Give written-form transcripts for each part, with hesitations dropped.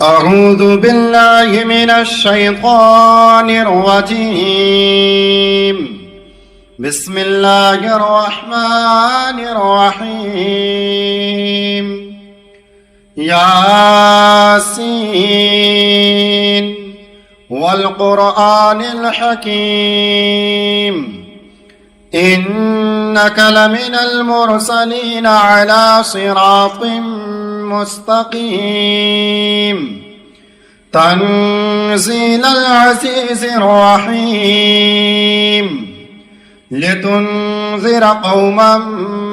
أعوذ بالله من الشيطان الرجيم. بسم الله الرحمن الرحيم. ياسين والقرآن الحكيم إنك لمن المرسلين على صراط مستقيم تنزيل العزيز الرحيم لتنذر قوما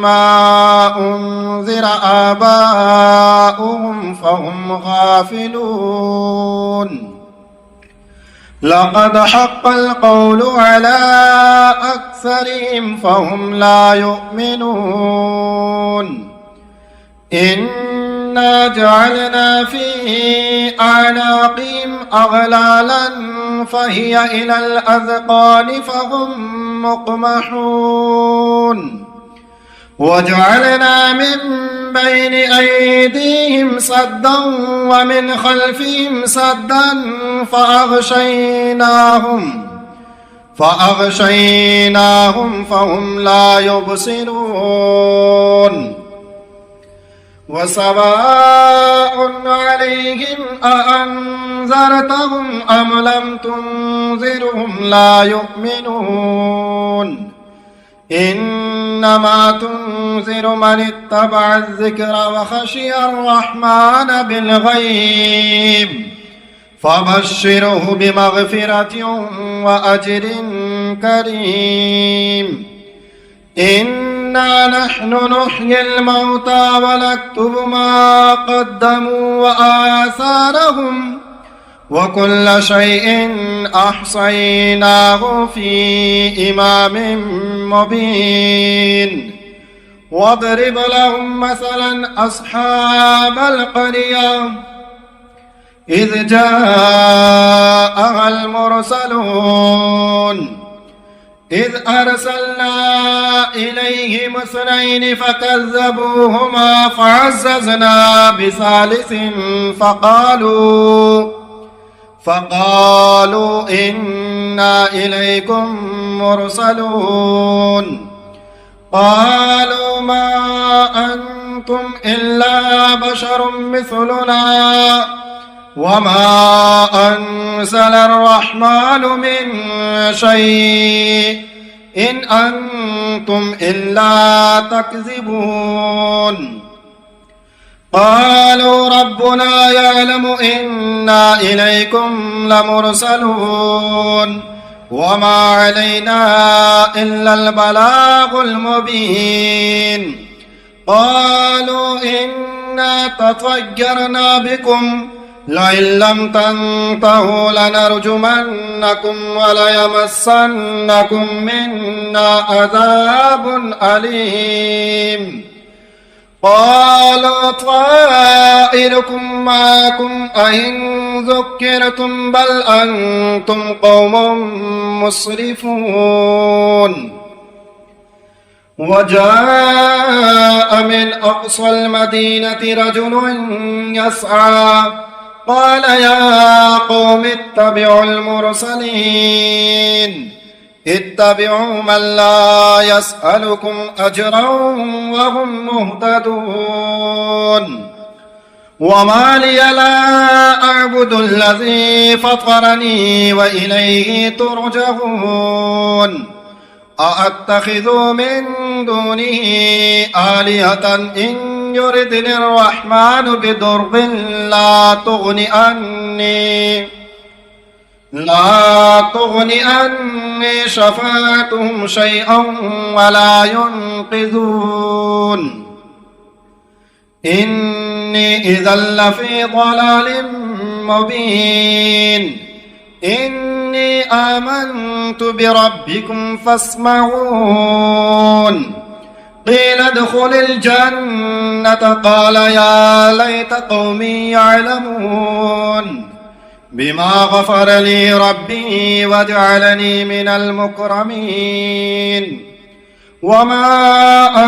ما أنذر آباؤهم فهم غافلون. لقد حق القول على أكثرهم فهم لا يؤمنون. إنا جعلنا في أعناقهم أغلالا فهي إلى الأذقان فهم مقمحون. وجعلنا من بين أيديهم سدا ومن خلفهم سدا فأغشيناهم فهم لا يبصرون. وسواء عليهم أأنذرتهم أم لم تنذرهم لا يؤمنون. إنما تنذر من اتبع الذكر وخشي الرحمن بالغيب فبشره بمغفرة وأجر كريم. إنا نحن نحيي الموتى ونكتب ما قدموا وآثارهم وكل شيء أحصيناه في إمام مبين. واضرب لهم مثلا أصحاب القرية إذ جاءها المرسلون إذ أرسلنا إليهم 2 فكذبوهما فعززنا بثالث فقالوا إنا إليكم مرسلون. قالوا ما أنتم إلا بشر مثلنا وما أنزل الرحمن من شيء إن أنتم إلا تكذبون. قالوا ربنا يعلم إنا إليكم لمرسلون وما علينا إلا البلاغ المبين. قالوا إنا تطيرنا بكم لئن لم تنتهوا لنرجمنكم وليمسنكم منا عذاب أليم. قالوا طائركم معكم أئن ذكرتم بل أنتم قوم مسرفون. وجاء من أقصى المدينة رجل يسعى قال يا قوم اتبعوا المرسلين اتبعوا من لا يسألكم أجرا وهم مهتدون. وما لي لا أعبد الذي فطرني وإليه ترجعون. أأتخذ من دونه آلهة إن يردني الرحمن بضر لا تغني عني شفاعتهم شيئا ولا ينقذون. إني إذا لفي ضلال مبين. إني آمنت بربكم فاسمعون. قيل ادخل الجنة قال يا ليت قومي يعلمون بما غفر لي ربي وجعلني من المكرمين. وما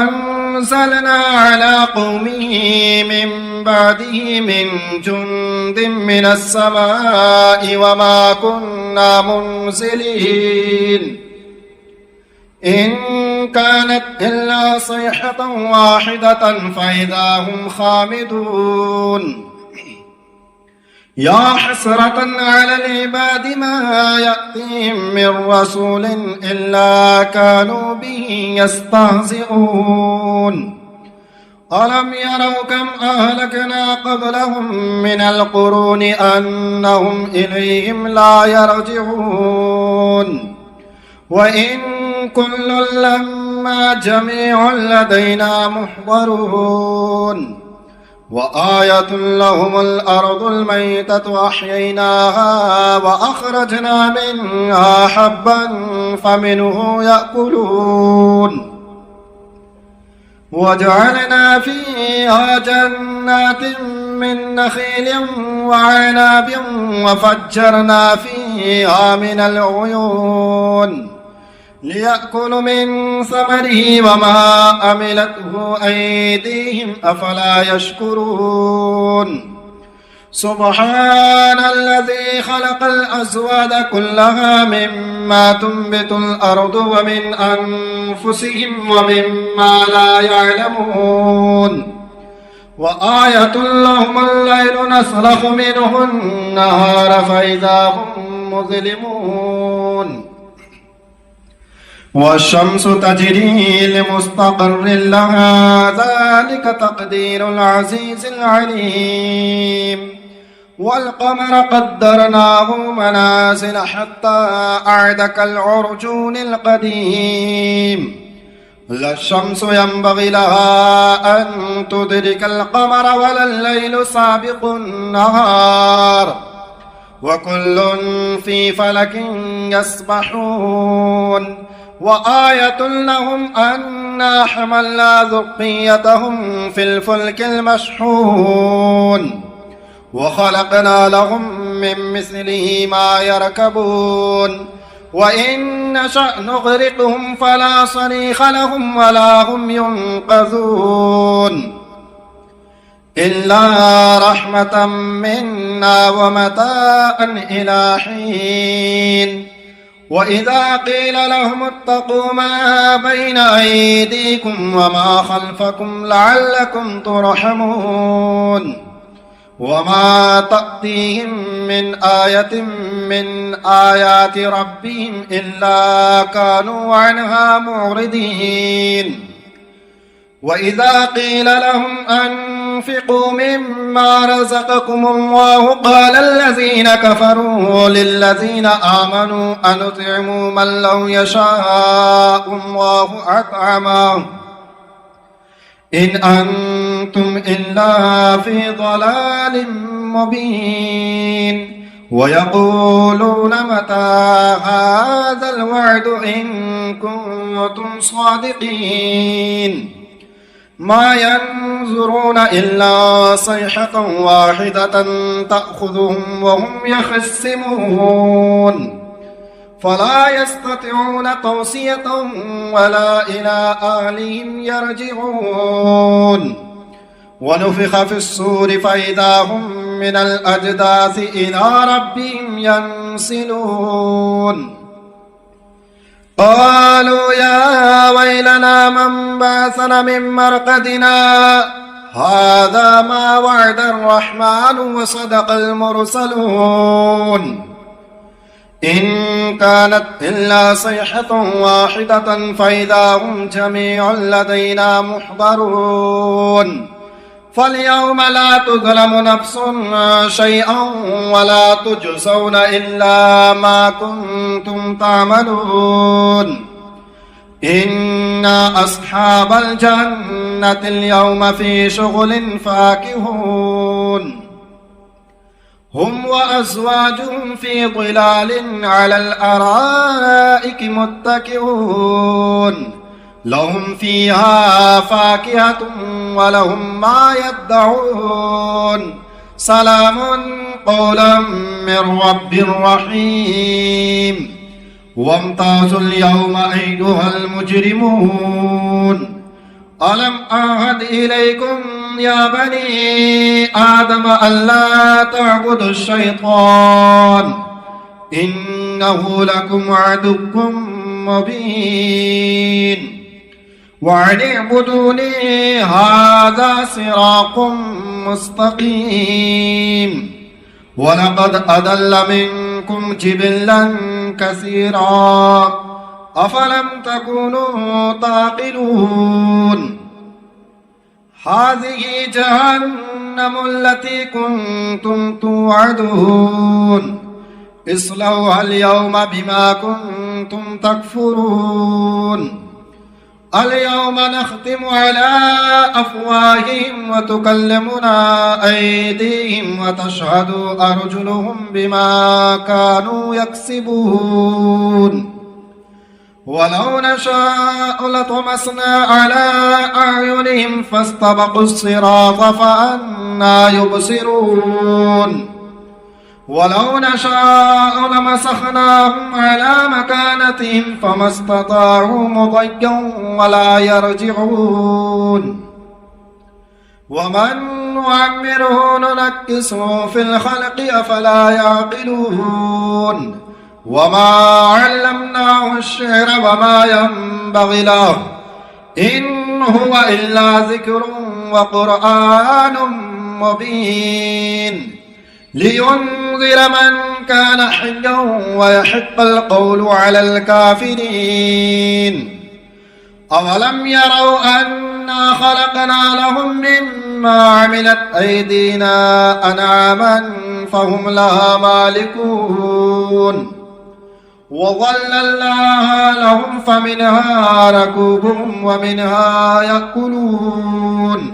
أرسلنا على قومه من بعده من جند من السماء وما كنا منزلين إن كانت إلا صيحة واحدة فإذا هم خامدون يا حسرة على العباد ما يأتيهم من رسول إلا كانوا به يستهزئون ألم يروا كم أهلكنا قبلهم من القرون أنهم إليهم لا يرجعون وإن كل لما جميع لدينا محضرون وآية لهم الأرض الميتة أحييناها وأخرجنا منها حبا فمنه يأكلون وجعلنا فيها جنات من نخيل وعناب وفجرنا فيها من العيون ليأكلوا من ثمره وما عملته أيديهم أفلا يشكرون سبحان الذي خلق الأزواج كلها مما تنبت الأرض ومن أنفسهم ومما لا يعلمون وآية لهم الليل نسلخ منه النهار فإذا هم مظلمون والشمس تجري لمستقر لها ذلك تقدير العزيز العليم والقمر قدرناه منازل حتى أعد كالعرجون القديم لا الشمس ينبغي لها أن تدرك القمر ولا الليل سابق النهار وكل في فلك يسبحون وآية لهم أنا حملنا ذريتهم في الفلك المشحون وخلقنا لهم من مثله ما يركبون وإن نشأ نغرقهم فلا صريخ لهم ولا هم ينقذون إلا رحمة منا ومتاعا إلى حين وإذا قيل لهم اتقوا ما بين أيديكم وما خلفكم لعلكم ترحمون وما تأتيهم من آية من آيات ربهم إلا كانوا عنها معرضين وإذا قيل لهم أنفقوا مما رزقكم الله قال الذين كفروا للذين آمنوا أنطعموا من لو يشاء الله أطعمه إن أنتم إلا في ضلال مبين ويقولون متى هذا الوعد إن كنتم صادقين ما ينظرون إلا صيحة واحدة تأخذهم وهم يخصمون فلا يستطيعون توصية ولا إلى أهلهم يرجعون ونفخ في الصور فإذا هم من الأجداث إلى ربهم ينسلون قالوا يا ويلنا من بعثنا من مرقدنا هذا ما وعد الرحمن وصدق المرسلون إن كانت إلا صيحة واحدة فإذا هم جميع لدينا محضرون فاليوم لا تظلم نفس شيئا ولا تجزون إلا ما كنتم تعملون إن أصحاب الجنة اليوم في شغل فاكهون هم وأزواجهم في ظلال على الأرائك متكئون لهم فيها فاكهة ولهم ما يدعون سلام قولا من رب رحيم وامتازوا اليوم أيها المجرمون ألم أعهد إليكم يا بني آدم ألا تعبدوا الشيطان إنه لكم عدو مبين وأن اعبدوني هذا صراط مستقيم ولقد أضل منكم جبلا كثيرا أفلم تكونوا تعقلون هذه جهنم التي كنتم توعدون اصلوها اليوم بما كنتم تكفرون اليوم نختم على أفواههم وتكلمنا أيديهم وتشهد أرجلهم بما كانوا يكسبون ولو نشاء لطمسنا على أعينهم فاستبقوا الصراط فأنى يبصرون ولو نشاء لمسخناهم على مكانتهم فما استطاعوا مضيا ولا يرجعون ومن نعمره ننكسه في الخلق أفلا يعقلون وما علمناه الشعر وما ينبغي له إن هو إلا ذكر وقرآن مبين لينذر من كان حيا ويحق القول على الكافرين أولم يروا أنا خلقنا لهم مما عملت أيدينا أنعاما فهم لها مالكون وظللناها لهم فمنها ركوبهم ومنها يأكلون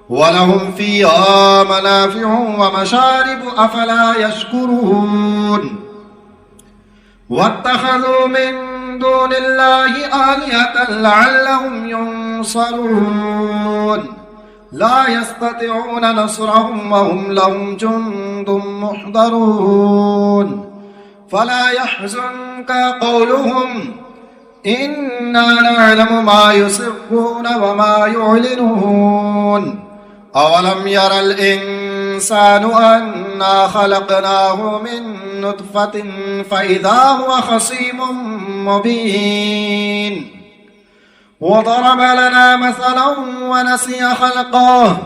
ولهم فيها منافع ومشارب أفلا يشكرون واتخذوا من دون الله آلهة لعلهم ينصرون لا يستطيعون نصرهم وهم لهم جند محضرون فلا يحزنك قولهم إنا نعلم ما يسرون وما يعلنون أولم ير الإنسان أنا خلقناه من نطفة فإذا هو خصيم مبين وضرب لنا مثلا ونسي خلقه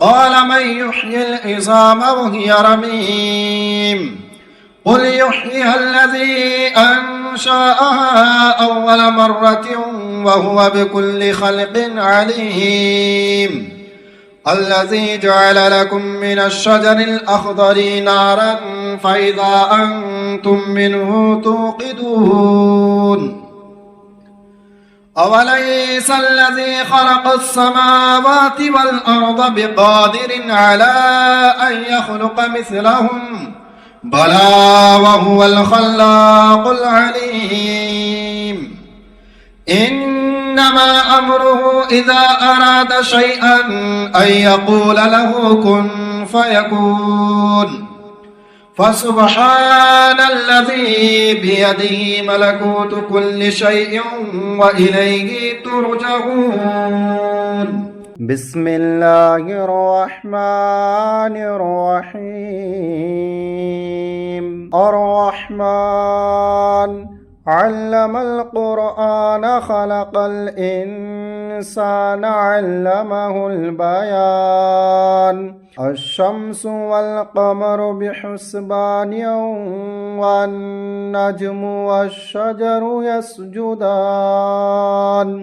قال من يحيي العظام وهي رميم قل يحييها الذي أنشأها أول مرة وهو بكل خلق عليم الذي جعل لكم من الشجر الأخضر نارا فإذا أنتم منه توقدون أوليس الذي خلق السماوات والأرض بقادر على أن يخلق مثلهم بلى وهو الخلاق العليم إنما أمره إذا أراد شيئا أن يقول له كن فيكون فسبحان الذي بيده ملكوت كل شيء وإليه ترجعون بسم الله الرحمن الرحيم الرحمن علم القرآن خلق الإنسان علمه البيان الشمس والقمر بحسبان والنجم والشجر يسجدان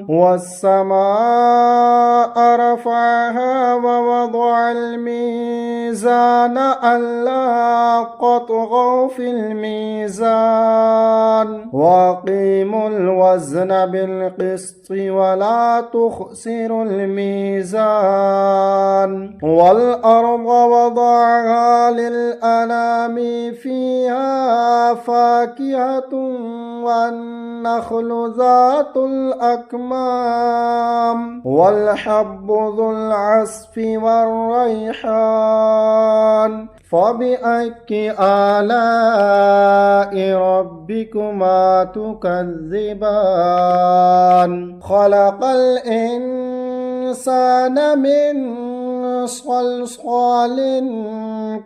والسماء رفعها ووضع الميزان ألا تطغوا في الميزان وأقيموا الوزن بالقسط ولا تخسروا الميزان والأرض وضعها للأنام فيها فاكهة والنخل ذات الأكمام والحب ذو العصف والريحان فبأي آلاء ربكما تكذبان خلق الإنسان الإنسان من صلصال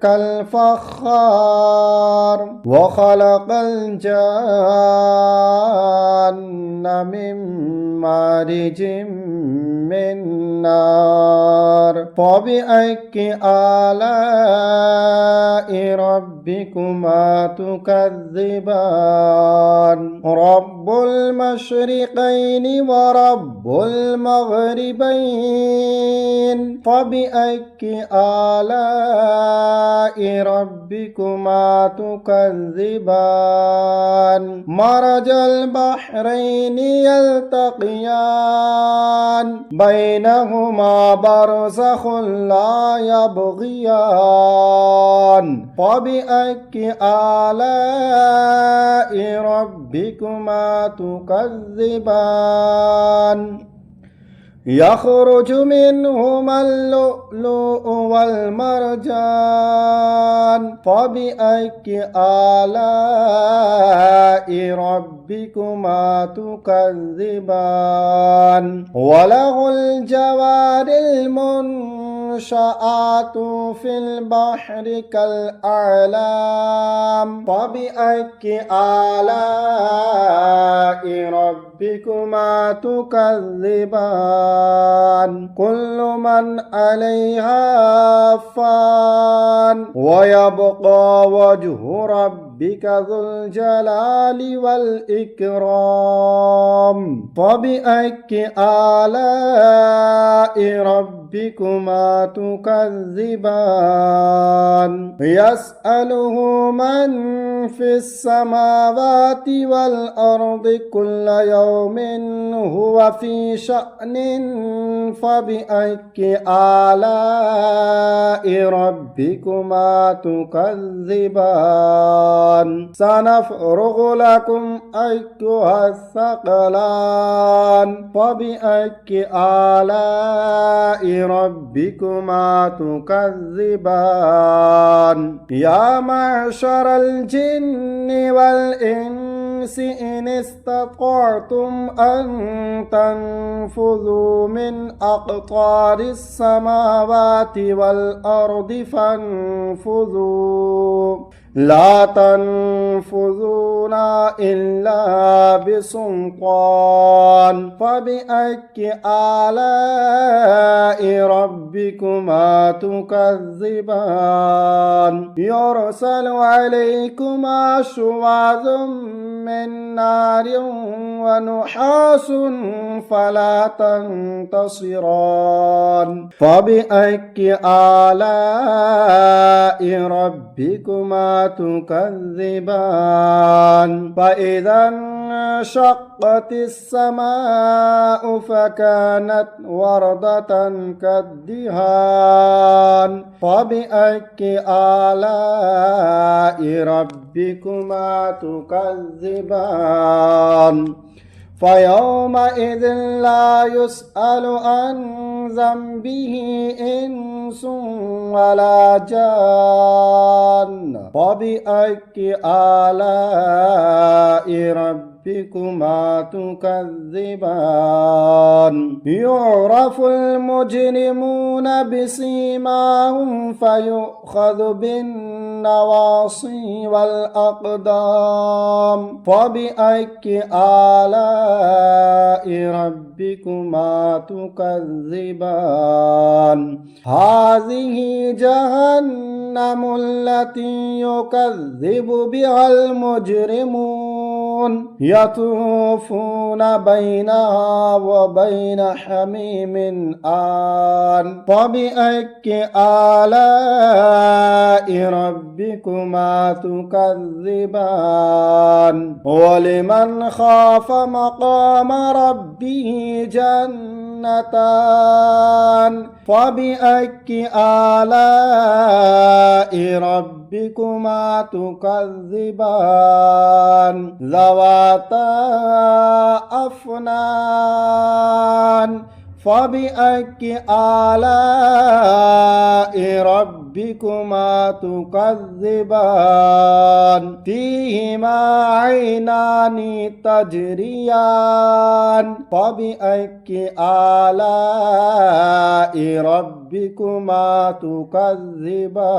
كالفخار وخلق الجان من مارج من نار فبأي آلاء ربكما تكذبان رب المشرقين ورب المغربين فبأي آلاء ربكما تكذبان مرج البحرين يلتقيان بينهما برزخ لا يبغيان فبأي آلاء ربكما تكذبان يخرج منهما اللؤلؤ والمرجان فبأي آلاء ربكما تكذبان وله الجوار المنشآت في البحر كالأعلام فبأي آلاء ربكما تكذبان كل من عليها فان ويبقى وجه ربك ذو الجلال والإكرام فبأي آلاء ربكما تكذبان يسأله من في السماوات والأرض كل يوم هو في شأن فبأي آلاء ربكما تكذبان سنفرغ لكم أيها الثقلان فبأي آلاء ربكما تكذبان يا معشر الجن والإنس إن استطعتم أن تنفذوا من أقطار السماوات والأرض فانفذوا لا تنفذون إلا بسلطان فبأي آلاء ربكما تكذبان يرسل عليكما شواظ من نار ونحاس فلا تنتصران فبأي آلاء ربكما تكذبان فإذا انشقت السماء فكانت وردة كالدهان فبأي آلاء ربكما تكذبان فيومئذ لا يسأل عن ذنبه إنس ولا جان فبأي آلاء ربكما تكذبان يعرف المجرمون بسيماهم فيؤخذ بالنواصي والأقدام فبأي آلاء ربكما تكذبان هذه جهنم التي يكذب بها المجرمون يطوفون بينها وبين حميم آن فبأي آلاء ربكما تكذبان ولمن خاف مقام ربه جنتان فبأي آلاء ربكما تكذبان ذواتا أفنان فبأي آلاء ربكما تكذبان فيهما عينان تجريان فبأي آلاء ربكما تكذبان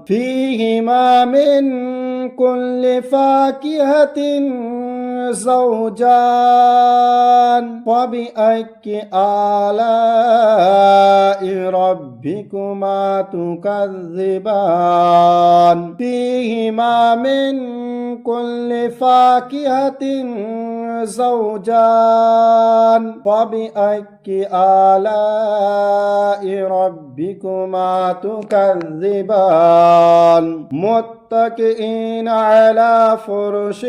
فيهما من كل فاكهة زوجان فبأي آلاء ربكما تكذبان فيهما من كل فاكهة زوجان فبأي آلاء ربكما تكذبان متكئين على فرش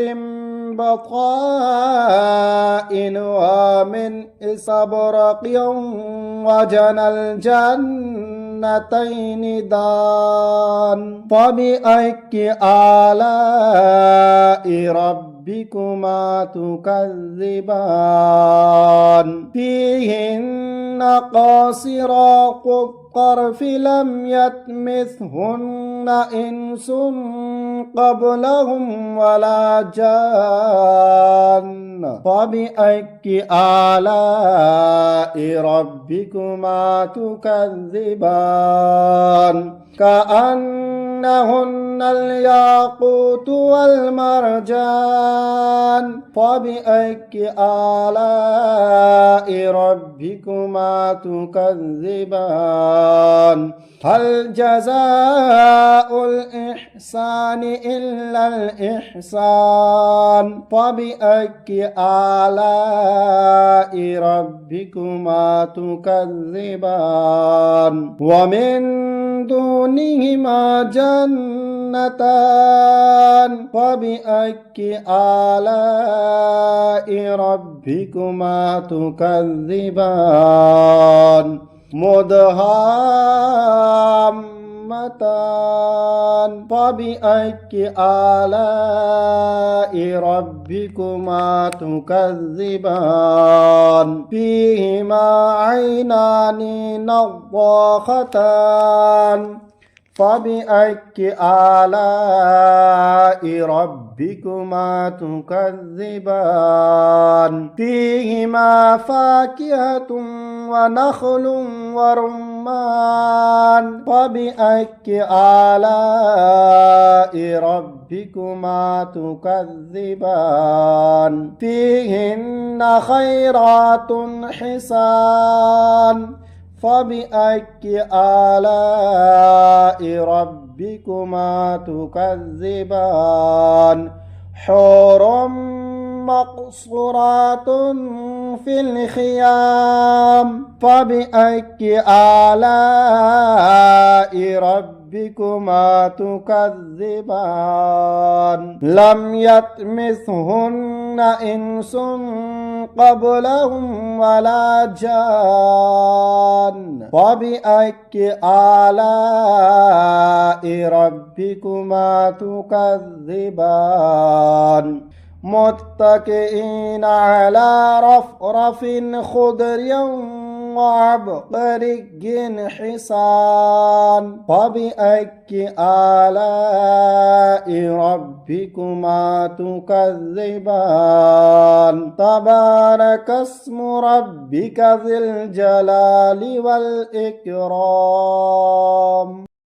بطائنها من استبرق وجنى الجنتين دان فبأي آلاء ربكما تكذبان فيهن قاصرات الطرف لم يطمثهن إنس قبلهم ولا جان فبأي آلاء ربكما تكذبان كأنهن الياقوت والمرجان فبأي آلاء ربكما تكذبان هل جزاء الإحسان إلا الإحسان فبأي آلاء ربكما تكذبان ومن دونهما جنتان فبأي آلاء ربكما تكذبان مدهامتان فبأي آلاء ربكما تكذبان فيهما عينان نضاختان فبأي آلاء ربكما تكذبان فيهما فاكهة ونخل ورمان فبأي آلاء ربكما تكذبان فيهن خيرات حسان فبأي آلاء ربكما تكذبان حور مقصورات في الخيام فبأي آلاء ربكما تكذبان لم يطمثهن إنس قبلهم ولا جان فبأي آلاء ربكما تكذبان متكئين على رفرف خضر وعبقري حسان فبأي آلاء ربكما تكذبان تبارك اسم ربك ذي الجلال والإكرام